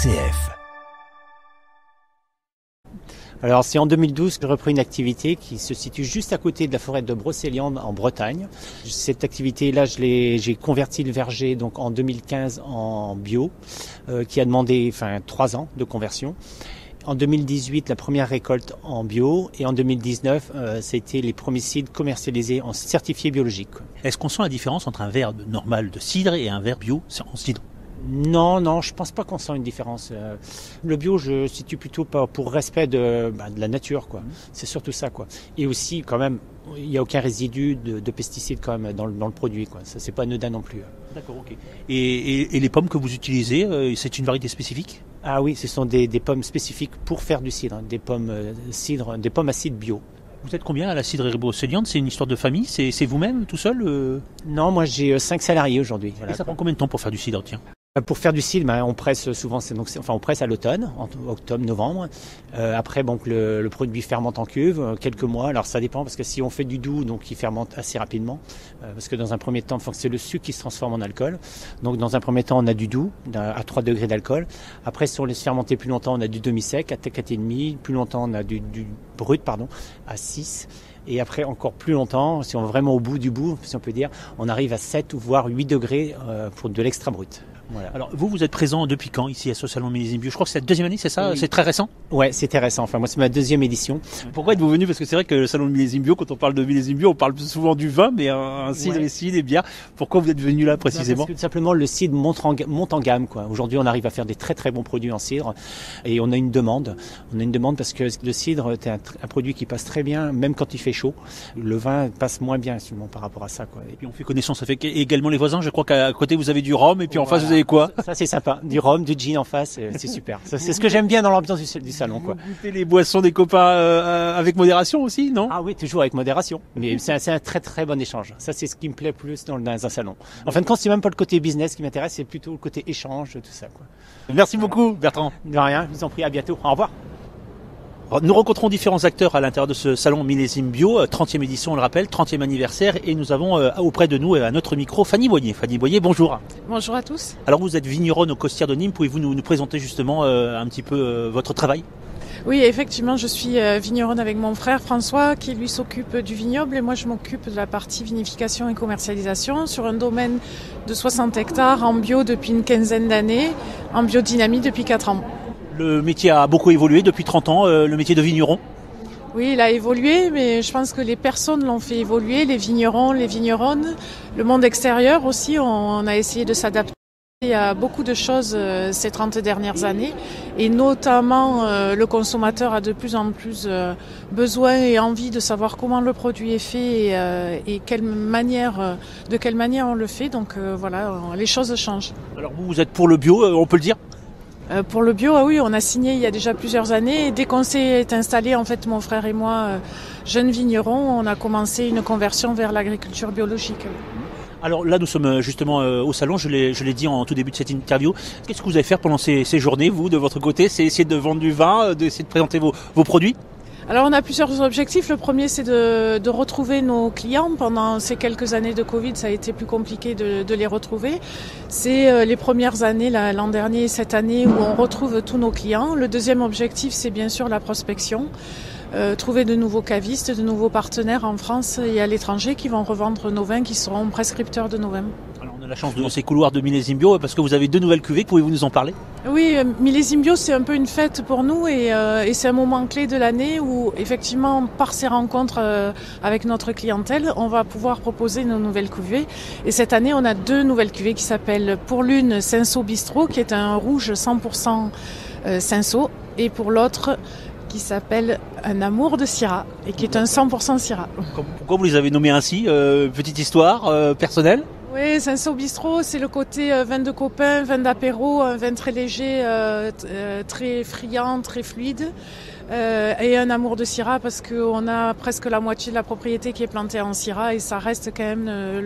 RCF. Alors c'est en 2012 que j'ai repris une activité qui se situe juste à côté de la forêt de Brocéliande en Bretagne. Cette activité-là, j'ai converti le verger donc en 2015 en bio, qui a demandé 3 ans de conversion. En 2018, la première récolte en bio et en 2019, c'était les premiers cidres commercialisés en certifié biologique. Est-ce qu'on sent la différence entre un verre normal de cidre et un verre bio en cidre ? Non, je pense pas qu'on sent une différence. Le bio, je situe plutôt pour respect de la nature, quoi. C'est surtout ça, quoi. Et aussi, quand même, il n'y a aucun résidu de pesticides quand même dans le produit, quoi. Ça, c'est pas anodin non plus. D'accord, ok. Et les pommes que vous utilisez, c'est une variété spécifique ? Ah oui, ce sont des pommes spécifiques pour faire du cidre, des pommes à cidre bio. Vous êtes combien à la cidrerie Brocéliande ? C'est une histoire de famille ? C'est vous-même tout seul Non, moi j'ai 5 salariés aujourd'hui. Voilà. Et ça prend combien de temps pour faire du cidre, tiens ? Pour faire du cidre, on presse souvent, on presse à l'automne, en octobre, novembre. Après, le produit fermente en cuve, quelques mois. Alors ça dépend parce que si on fait du doux, donc il fermente assez rapidement, parce que dans un premier temps, c'est le sucre qui se transforme en alcool. Donc dans un premier temps, on a du doux à 3 degrés d'alcool. Après, si on laisse fermenter plus longtemps, on a du demi-sec à 4,5. Plus longtemps, on a du brut, à 6. Et après, encore plus longtemps, si on est vraiment au bout du bout, si on peut dire, on arrive à 7 ou voire 8 degrés pour de l'extra brut. Voilà. Alors vous êtes présent depuis quand ici à ce salon Millésime Bio ? Je crois que c'est la deuxième année, c'est ça ? Oui. C'est très récent ? Ouais, c'était récent. Moi c'est ma 2e édition. Pourquoi êtes-vous venu ? Parce que c'est vrai que le salon Millésime Bio, quand on parle de Millésime Bio, on parle souvent du vin, mais un cidre ici, des bières. Pourquoi vous êtes venu là précisément ? Parce que tout simplement le cidre monte en gamme, quoi. Aujourd'hui, on arrive à faire des très très bons produits en cidre et on a une demande. Parce que le cidre est un produit qui passe très bien, même quand il fait chaud. Le vin passe moins bien seulement par rapport à ça, quoi. Et puis on fait connaissance avec également les voisins. Je crois qu'à côté vous avez du rhum et puis en face vous avez quoi ? Ça c'est sympa, du rhum, du gin en face, c'est super. C'est ce que j'aime bien dans l'ambiance du salon, quoi. Vous goûtez les boissons des copains avec modération aussi, non ? Ah oui, toujours avec modération. Mais c'est un très très bon échange. Ça c'est ce qui me plaît plus dans un salon. En fin de compte, c'est même pas le côté business qui m'intéresse, c'est plutôt le côté échange, tout ça, quoi. Merci beaucoup Bertrand. De rien, je vous en prie, à bientôt. Au revoir. Nous rencontrons différents acteurs à l'intérieur de ce salon Millésime Bio, 30e édition, on le rappelle, 30e anniversaire, et nous avons auprès de nous à notre micro Fanny Boyer. Fanny Boyer, bonjour. Bonjour à tous. Alors vous êtes vigneronne au Costières de Nîmes, pouvez-vous nous présenter justement un petit peu votre travail ? Oui, effectivement, je suis vigneronne avec mon frère François qui lui s'occupe du vignoble et moi je m'occupe de la partie vinification et commercialisation sur un domaine de 60 hectares en bio depuis une quinzaine d'années, en biodynamie depuis 4 ans. Le métier a beaucoup évolué depuis 30 ans, le métier de vigneron ? Oui, il a évolué, mais je pense que les personnes l'ont fait évoluer, les vignerons, les vigneronnes, le monde extérieur aussi, on a essayé de s'adapter à beaucoup de choses ces 30 dernières années, et notamment le consommateur a de plus en plus besoin et envie de savoir comment le produit est fait et de quelle manière on le fait, donc voilà, les choses changent. Alors vous êtes pour le bio, on peut le dire ? Pour le bio, oui, on a signé il y a déjà plusieurs années. Et dès qu'on s'est installé, en fait, mon frère et moi, jeunes vignerons, on a commencé une conversion vers l'agriculture biologique. Alors là, nous sommes justement au salon, je l'ai dit en tout début de cette interview. Qu'est-ce que vous allez faire pendant ces journées, vous, de votre côté ? C'est essayer de vendre du vin, d'essayer de présenter vos produits ? Alors on a plusieurs objectifs. Le premier, c'est de retrouver nos clients. Pendant ces quelques années de Covid, ça a été plus compliqué de les retrouver. C'est les premières années, l'an dernier et cette année, où on retrouve tous nos clients. Le deuxième objectif, c'est bien sûr la prospection. Trouver de nouveaux cavistes, de nouveaux partenaires en France et à l'étranger qui vont revendre nos vins, qui seront prescripteurs de nos vins. Alors on a la chance de dans ces couloirs de Millésime Bio parce que vous avez 2 nouvelles cuvées, pouvez-vous nous en parler ? Oui, Millésime Bio, c'est un peu une fête pour nous et c'est un moment clé de l'année où effectivement, par ces rencontres avec notre clientèle, on va pouvoir proposer nos nouvelles cuvées. Et cette année, on a 2 nouvelles cuvées qui s'appellent pour l'une Cinsault Bistrot, qui est un rouge 100% Cinsault, et pour l'autre qui s'appelle Un amour de Syrah et qui est un 100% Syrah. Pourquoi vous les avez nommés ainsi ? Petite histoire personnelle ? Oui, Cinsault Bistrot, c'est le côté vin de copain, vin d'apéro, un vin très léger, très friand, très fluide. Et un amour de Syrah parce qu'on a presque la moitié de la propriété qui est plantée en Syrah et ça reste quand même